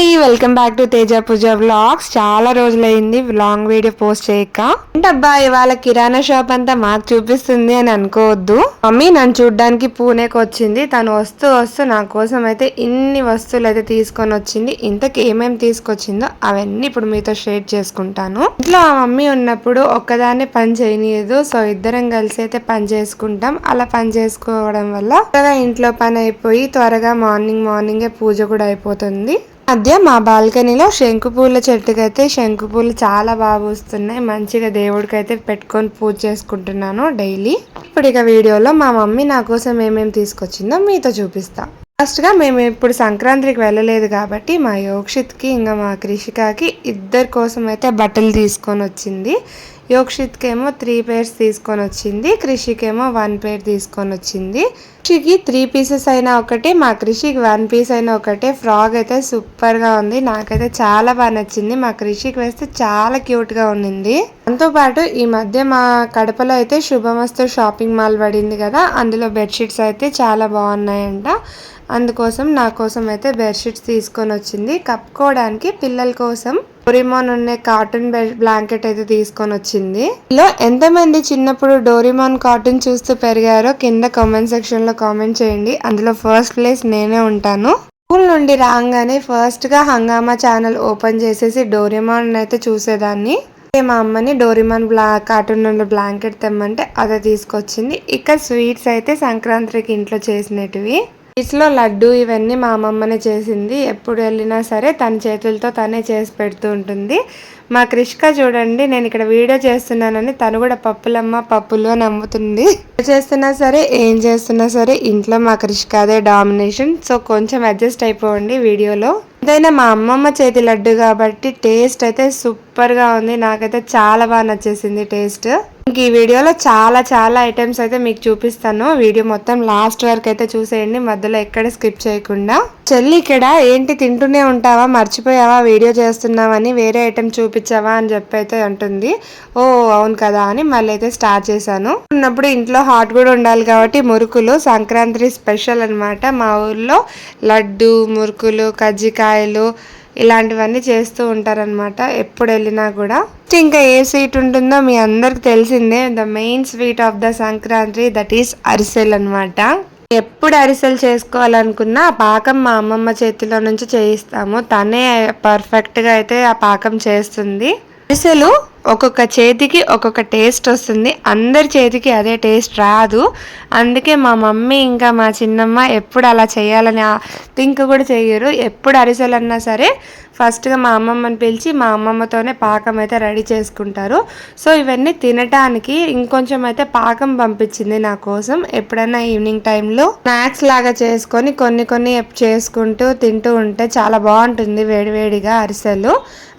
అండి welcome back to Teja Pooja vlogs. చాలా రోజులైంది లాంగ్ వీడియో పోస్ట్ చేయక. ఏంటబ్బా ఇవాళ కిరాణా షాప్ అంతా మాకు చూపిస్తుంది అని అనుకోవద్దు. మమ్మీ నన్ను చూడ్డానికి పూణేకి వచ్చింది. తను వస్తూ వస్తూ నా కోసం అయితే ఇన్ని వస్తువులు అయితే తీసుకొని వచ్చింది. ఇంతకు ఏమేమి తీసుకొచ్చిందో అవన్నీ ఇప్పుడు మీతో షేర్ చేసుకుంటాను. ఇంట్లో ఆ మమ్మీ ఉన్నప్పుడు ఒక్కదాన్ని పని చేయనీయదు. సో ఇద్దరం కలిసి అయితే పని చేసుకుంటాం. అలా పని చేసుకోవడం వల్ల త్వరగా ఇంట్లో పని అయిపోయి త్వరగా మార్నింగే పూజ కూడా అయిపోతుంది. మధ్య మా బాల్కనీలో శంకు పూల చెట్టుకైతే శంకు పూలు చాలా బాగా వస్తున్నాయి. మంచిగా దేవుడికి అయితే పెట్టుకొని పూజ చేసుకుంటున్నాను డైలీ. ఇప్పుడు ఇక వీడియోలో మా మమ్మీ నా కోసం ఏమేమి తీసుకొచ్చిందో మీతో చూపిస్తా. ఫస్ట్ గా మేము ఇప్పుడు సంక్రాంతికి వెళ్ళలేదు కాబట్టి మా యోక్షిత్కి ఇంకా మా కృషికాకి ఇద్దరి కోసం అయితే బట్టలు తీసుకొని వచ్చింది. యోక్షిత్కి ఏమో 3 pairs తీసుకొని వచ్చింది, కృషికేమో 1 pair తీసుకొని వచ్చింది. కృషికి 3 pieces అయినా ఒకటే, మా కృషికి 1 piece అయినా ఒకటే. ఫ్రాక్ అయితే సూపర్ గా ఉంది, నాకైతే చాలా బాగా నచ్చింది. మా కృషికి వేస్తే చాలా క్యూట్ గా ఉండింది. దాంతో పాటు ఈ మధ్య మా కడపలో అయితే శుభమస్తు షాపింగ్ మాల్ పడింది కదా, అందులో బెడ్షీట్స్ అయితే చాలా బాగున్నాయంట. అందుకోసం నా కోసం అయితే బెడ్షీట్స్ తీసుకొని వచ్చింది. కప్పుకోవడానికి పిల్లల కోసం డోరీమాన్ ఉన్న కాటన్ బ్లాంకెట్ అయితే తీసుకొని వచ్చింది. ఇలా ఎంతమంది చిన్నప్పుడు డోరీమాన్ కార్టూన్ చూస్తూ పెరిగారో కింద కామెంట్ సెక్షన్ లో కామెంట్ చేయండి. అందులో ఫస్ట్ ప్లేస్ నేనే ఉంటాను. స్కూల్ నుండి రాగానే ఫస్ట్ గా హంగామా ఛానల్ ఓపెన్ చేసేసి డోరీమాన్ అయితే చూసేదాన్ని. మా అమ్మని డోరీమాన్ కార్టూన్ నుండి బ్లాంకెట్ తెమ్మంటే అదే తీసుకొచ్చింది. ఇక స్వీట్స్ అయితే సంక్రాంతికి ఇంట్లో చేసినటివి. లో లడ్డు ఇవన్నీ మా అమ్మమ్మనే చేసింది. ఎప్పుడు వెళ్ళినా సరే తన చేతులతో తనే చేసి పెడుతూ ఉంటుంది. మా కృష్క చూడండి, నేను ఇక్కడ వీడియో చేస్తున్నానని తను కూడా పప్పులు అని నమ్ముతుంది. చేస్తున్నా సరే ఏం చేస్తున్నా సరే ఇంట్లో మా కృష్క అదే డామినేషన్. సో కొంచెం అడ్జస్ట్ అయిపోండి వీడియోలో. ఏదైనా మా అమ్మమ్మ చేతి లడ్డు కాబట్టి టేస్ట్ అయితే సూపర్ గా ఉంది. నాకైతే చాలా బాగా నచ్చేసింది టేస్ట్. ఈ వీడియోలో చాలా ఐటమ్స్ అయితే మీకు చూపిస్తాను. వీడియో మొత్తం లాస్ట్ వరకు అయితే చూసేయండి, మధ్యలో ఎక్కడ స్కిప్ చేయకుండా. చెల్లి ఇక్కడ ఏంటి తింటూనే ఉంటావా, మర్చిపోయావా వీడియో చేస్తున్నావని, వేరే ఐటమ్ చూపించావా అని చెప్పి అయితే అంటుంది. ఓ అవును కదా అని మళ్ళీ అయితే స్టార్ట్ చేశాను. ఉన్నప్పుడు ఇంట్లో హాట్ కూడా ఉండాలి కాబట్టి మురుకులు సంక్రాంతి స్పెషల్ అనమాట. మా ఊర్లో లడ్డు, మురుకులు, కజ్జికాయలు ఇలాంటివన్నీ చేస్తూ ఉంటారనమాట ఎప్పుడు వెళ్ళినా కూడా. ఇంకా ఏ స్వీట్ ఉంటుందో మీ అందరికి తెలిసిందే. The main sweet of the Sankranti that is అరిసెల్ అనమాట. ఎప్పుడు అరిసెలు చేసుకోవాలనుకున్నా ఆ పాకం మా అమ్మమ్మ చేతిలో నుంచి చేయిస్తాము. తనే పర్ఫెక్ట్ గా అయితే ఆ పాకం చేస్తుంది. అరిసెలు ఒక్కొక్క చేతికి ఒక్కొక్క టేస్ట్ వస్తుంది. అందరి చేతికి అదే టేస్ట్ రాదు. అందుకే మా మమ్మీ ఇంకా మా చిన్నమ్మ ఎప్పుడు అలా చేయాలని థింక్ కూడా చెయ్యరు. ఎప్పుడు అరిసెలు అన్నా సరే ఫస్ట్గా మా అమ్మమ్మని పిలిచి మా అమ్మమ్మతోనే పాకం అయితే రెడీ చేసుకుంటారు. సో ఇవన్నీ తినటానికి ఇంకొంచెం అయితే పాకం పంపించింది నా కోసం. ఎప్పుడైనా ఈవినింగ్ టైంలో స్నాక్స్ లాగా చేసుకొని కొన్ని చేసుకుంటూ తింటూ ఉంటే చాలా బాగుంటుంది వేడివేడిగా అరిసెలు.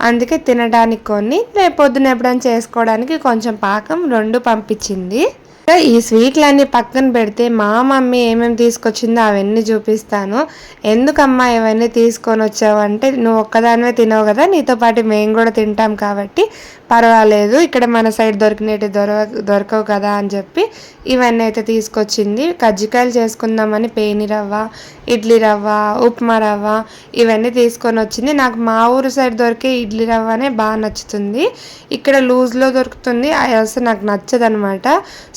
అందుకే తినడానికి కొన్ని, రేపొద్దున ఎప్పుడైనా చేసుకోవడానికి కొంచెం పాకం 2 పంపించింది. ఈ స్వీట్లన్నీ పక్కన పెడితే మా మమ్మీ ఏమేమి తీసుకొచ్చిందో అవన్నీ చూపిస్తాను. ఎందుకమ్మా ఇవన్నీ తీసుకొని వచ్చావు అంటే, నువ్వు ఒక్కదానివే తినవు కదా, నీతో పాటు మేము కూడా తింటాం కాబట్టి పర్వాలేదు, ఇక్కడ మన సైడ్ దొరికినట్టు దొరకవు కదా అని చెప్పి ఇవన్నీ అయితే తీసుకొచ్చింది. కజ్జికాయలు చేసుకుందామని పేని రవ్వ, ఇడ్లీ రవ్వ, ఉప్మా రవ్వ ఇవన్నీ తీసుకొని వచ్చింది. నాకు మా ఊరు సైడ్ దొరికే ఇడ్లీ రవ్వనే బాగా నచ్చుతుంది. ఇక్కడ లూజ్లో దొరుకుతుంది, అది అసలు నాకు నచ్చదు అనమాట.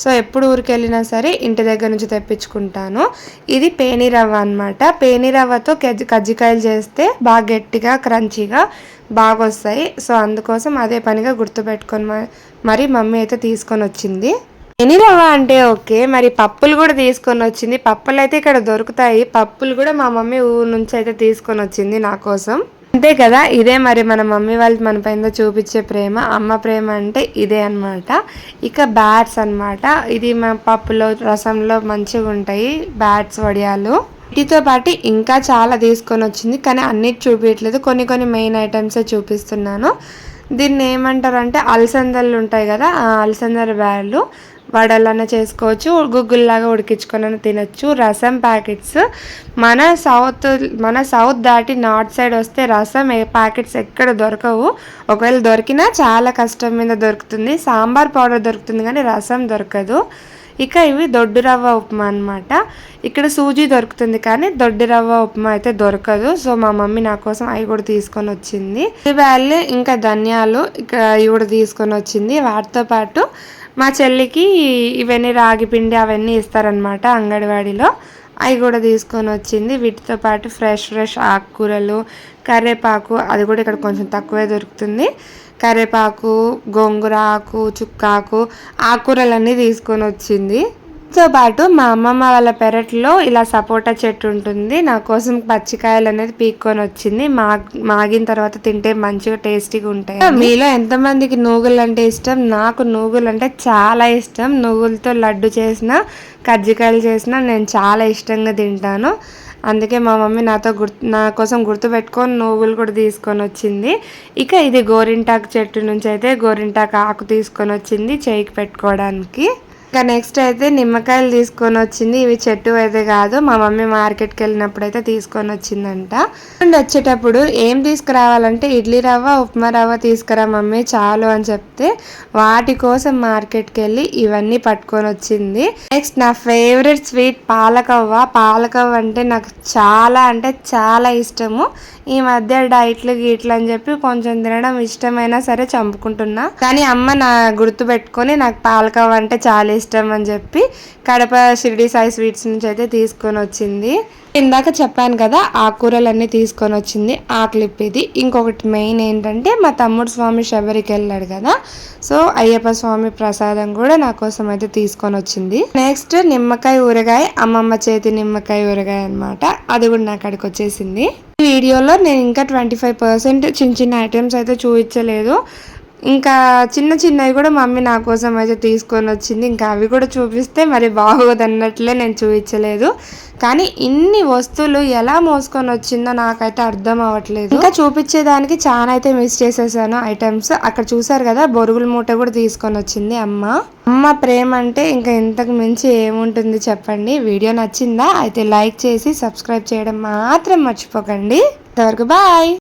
సో ఎప్పుడు ఊరికి వెళ్ళినా సరే ఇంటి దగ్గర నుంచి తెప్పించుకుంటాను. ఇది పేని రవ్వ అనమాట. పేని రవ్వతో కజ్జికాయలు చేస్తే బాగా గట్టిగా క్రంచీగా బాగా వస్తాయి. సో అందుకోసం అదే పనిగా గుర్తుపెట్టుకొని మరి మమ్మీ అయితే తీసుకొని వచ్చింది. పేని రవ్వ అంటే ఓకే, మరి పప్పులు కూడా తీసుకొని వచ్చింది. పప్పులు అయితే ఇక్కడ దొరుకుతాయి. పప్పులు కూడా మా మమ్మీ ఊరు నుంచి అయితే తీసుకొని వచ్చింది నా కోసం. అంతే కదా, ఇదే మరి మన మమ్మీ వాళ్ళు మన పైన చూపించే ప్రేమ. అమ్మ ప్రేమ అంటే ఇదే అనమాట. ఇక బ్యాట్స్ అనమాట. ఇది మా పప్పులో రసంలో మంచిగా ఉంటాయి బ్యాట్స్, వడియాలు. వీటితో పాటు ఇంకా చాలా తీసుకొని వచ్చింది, కానీ అన్నిటి చూపించట్లేదు. కొన్ని మెయిన్ ఐటమ్సే చూపిస్తున్నాను. దీన్ని ఏమంటారు అంటే అలసందలు ఉంటాయి కదా, ఆ అలసందల బ్యాళ్ళు వడలన్నా చేసుకోవచ్చు, గుగ్గుల్లాగా ఉడికించుకొని తినచ్చు. రసం ప్యాకెట్స్ మన సౌత్ దాటి నార్త్ సైడ్ వస్తే రసం ప్యాకెట్స్ ఎక్కడ దొరకవు. ఒకవేళ దొరికినా చాలా కష్టం మీద దొరుకుతుంది. సాంబార్ పౌడర్ దొరుకుతుంది కానీ రసం దొరకదు. ఇక ఇవి దొడ్డు రవ్వ ఉప్మా అనమాట. ఇక్కడ సూజీ దొరుకుతుంది కానీ దొడ్డు రవ్వ ఉప్మా అయితే దొరకదు. సో మా మమ్మీ నా కోసం అవి కూడా తీసుకొని వచ్చింది. బ్యాళ్ళు ఇంకా ధనియాలు ఇక్కడ ఇవి కూడా తీసుకొని వచ్చింది. వాటితో పాటు మా చెల్లికి ఇవన్నీ రాగి పిండి అవన్నీ ఇస్తారనమాట అంగన్వాడీలో, అవి కూడా తీసుకొని వచ్చింది. వీటితో పాటు ఫ్రెష్ ఆకుకూరలు, కరివేపాకు, అది కూడా ఇక్కడ కొంచెం తక్కువే దొరుకుతుంది. కరివేపాకు, గోంగూర ఆకు, చుక్కాకు, ఆకుకూరలన్నీ తీసుకొని వచ్చింది. తో పాటు మా అమ్మమ్మ వాళ్ళ పెరట్లో ఇలా సపోటా చెట్టు ఉంటుంది. నా కోసం పచ్చికాయలు అనేది పీక్కొని వచ్చింది. మాగిన తర్వాత తింటే మంచిగా టేస్టీగా ఉంటాయి. మీలో ఎంతమందికి నూగులు అంటే ఇష్టం? నాకు నూగులు అంటే చాలా ఇష్టం. నువ్వులతో లడ్డు చేసిన, కజ్జికాయలు చేసిన నేను చాలా ఇష్టంగా తింటాను. అందుకే మా మమ్మీ నా కోసం గుర్తుపెట్టుకొని నువ్వులు కూడా తీసుకొని వచ్చింది. ఇక ఇది గోరింటాకు చెట్టు నుంచి అయితే గోరింటాకు ఆకు తీసుకొని వచ్చింది చేయికి పెట్టుకోవడానికి. ఇంకా నెక్స్ట్ అయితే నిమ్మకాయలు తీసుకొని వచ్చింది. ఇవి చెట్టు అయితే కాదు, మా మమ్మీ మార్కెట్కి వెళ్ళినప్పుడు అయితే తీసుకొని వచ్చిందంట. వచ్చేటప్పుడు ఏం తీసుకురావాలంటే ఇడ్లీ రవ్వ, ఉప్మా రవ్వ తీసుకురా మమ్మీ చాలు అని చెప్తే వాటి కోసం మార్కెట్కి వెళ్ళి ఇవన్నీ పట్టుకొని వచ్చింది. నెక్స్ట్ నా ఫేవరెట్ స్వీట్ పాలకవ్వ అంటే నాకు చాలా అంటే చాలా ఇష్టము. ఈ మధ్య డైట్లు గీట్లు అని చెప్పి కొంచెం తినడం ఇష్టమైనా సరే చంపుకుంటున్నా. కానీ అమ్మ నా గుర్తు పెట్టుకొని నాకు పాలకవ్వ అంటే చాలా ఇష్టం అని చెప్పి కడప షిరిడి సాయి స్వీట్స్ నుంచి అయితే తీసుకొని వచ్చింది. ఇందాక చెప్పాను కదా ఆకుకూరలన్నీ తీసుకొని వచ్చింది. ఆ క్లిప్ ఇది. ఇంకొకటి మెయిన్ ఏంటంటే మా తమ్ముడు స్వామి శబరికి వెళ్ళాడు కదా, సో అయ్యప్ప స్వామి ప్రసాదం కూడా నా కోసం అయితే తీసుకొని వచ్చింది. నెక్స్ట్ నిమ్మకాయ ఊరగాయ, అమ్మమ్మ చేతి నిమ్మకాయ ఊరగాయ అనమాట, అది కూడా నాకు అక్కడికి వచ్చేసింది. ఈ వీడియోలో నేను ఇంకా 25% చిన్న ఐటమ్స్ అయితే చూపించలేదు. ఇంకా చిన్నవి కూడా మమ్మీ నా కోసం అయితే తీసుకొని వచ్చింది. ఇంకా అవి కూడా చూపిస్తే మరి బాగోదన్నట్లే నేను చూపించలేదు. కానీ ఇన్ని వస్తువులు ఎలా మోసుకొని వచ్చిందో నాకైతే అర్థం అవ్వట్లేదు. ఇంకా చూపించేదానికి చాలా అయితే మిస్ చేసేసాను ఐటమ్స్. అక్కడ చూసారు కదా బొరుగుల మూట కూడా తీసుకొని వచ్చింది అమ్మ ప్రేమ అంటే ఇంకా ఇంతకు మించి ఏముంటుంది చెప్పండి. వీడియో నచ్చిందా? అయితే లైక్ చేసి సబ్స్క్రైబ్ చేయడం మాత్రం మర్చిపోకండి. ఇంతవరకు బాయ్.